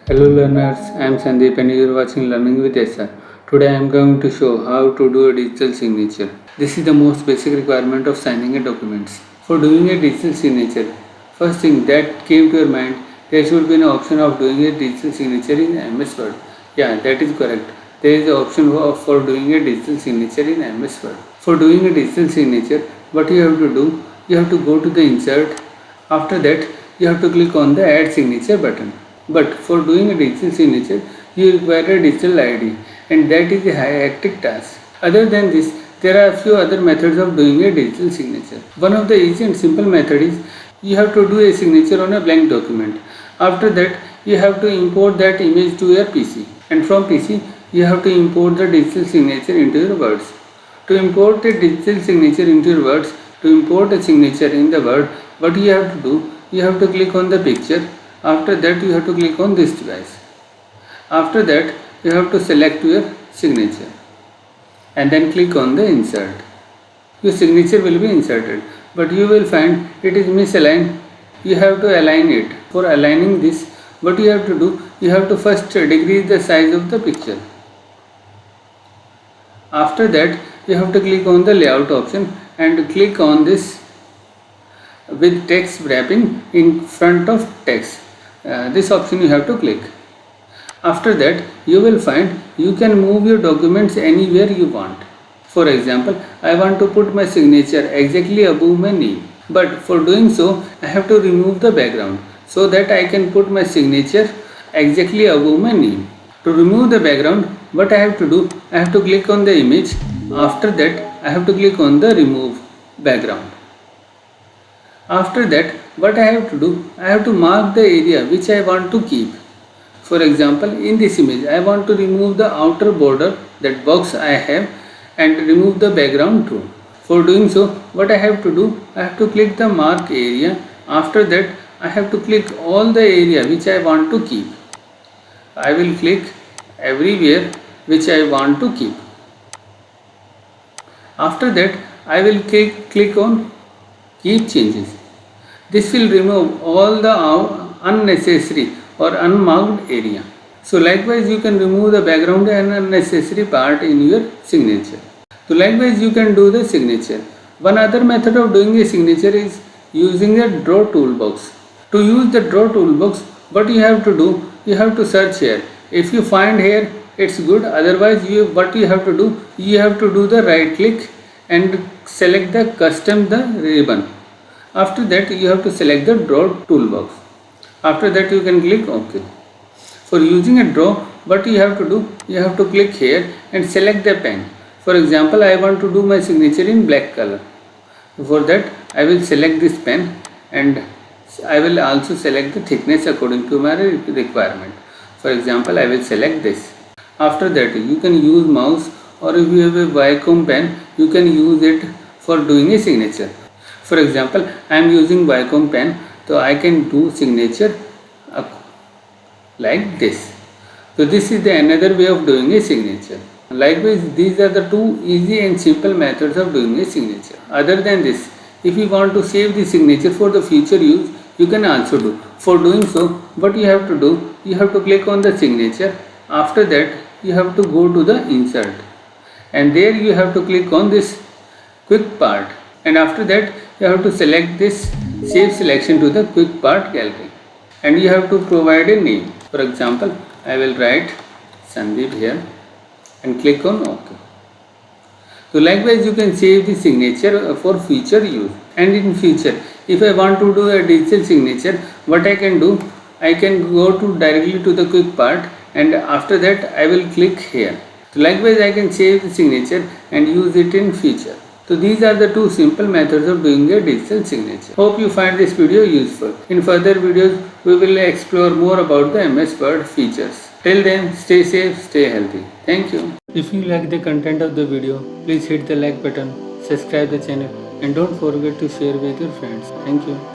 Hello learners, I am Sandeep and you are watching Learning with SR. Today I am going to show how to do a digital signature. This is the most basic requirement of signing a documents. For doing a digital signature, first thing that came to your mind, there should be an option of doing a digital signature in MS Word. Yeah, that is correct. There is an option for doing a digital signature in MS Word. For doing a digital signature, what you have to do, you have to go to the insert. After that, you have to click on the add signature button. But for doing a digital signature, you require a digital ID and that is a hectic task. Other than this, there are a few other methods of doing a digital signature. One of the easy and simple method is you have to do a signature on a blank document. After that, you have to import that image to your PC and from PC, you have to import the digital signature into your words. To import a digital signature into your words, to import a signature in the word, what you have to do, you have to click on the picture. After that you have to click on this device. After that you have to select your signature and then click on the insert. Your signature will be inserted but you will find it is misaligned. You have to align it. For aligning this, what you have to do, you have to first decrease the size of the picture. After that you have to click on the layout option and click on this with text wrapping in front of text. This option you have to click. After that you will find you can move your documents anywhere you want. For example, I want to put my signature exactly above my name, but for doing so I have to remove the background so that I can put my signature exactly above my name. To remove the background, what I have to do, I have to click on the image. After that I have to click on the remove background. After that, what I have to do, I have to mark the area which I want to keep. For example, in this image, I want to remove the outer border, that box I have, and remove the background too. For doing so, what I have to do, I have to click the mark area. After that, I have to click all the area which I want to keep. I will click everywhere which I want to keep. After that, I will click on keep changes. This will remove all the unnecessary or unmarked area. So likewise you can remove the background and unnecessary part in your signature. So likewise you can do the signature. One other method of doing a signature is using a draw toolbox. To use the draw toolbox, what you have to do, you have to search here. If you find here, it's good. Otherwise what you have to do, you have to do the right click and select the custom the ribbon. After that you have to select the draw toolbox. After that you can click OK. For using a draw, what you have to do, you have to click here and select the pen. For example, I want to do my signature in black color. For that I will select this pen and I will also select the thickness according to my requirement. For example, I will select this. After that you can use mouse, or if you have a Wacom pen, you can use it for doing a signature. For example, I am using Wacom pen, so I can do signature like this. So this is the another way of doing a signature. Likewise, these are the two easy and simple methods of doing a signature. Other than this, if you want to save the signature for the future use, you can also do. For doing so, what you have to do, you have to click on the signature. After that, you have to go to the insert. And there you have to click on this quick part. And after that, you have to select this save selection to the quick part gallery. And you have to provide a name. For example, I will write Sandeep here and click on OK. So likewise you can save the signature for future use. And in future, if I want to do a digital signature, what I can do, I can go to directly to the quick part and after that I will click here. So likewise I can save the signature and use it in future. So these are the two simple methods of doing a digital signature. Hope you find this video useful. In further videos, we will explore more about the MS Word features. Till then, stay safe, stay healthy. Thank you. If you like the content of the video, please hit the like button, subscribe the channel and don't forget to share with your friends. Thank you.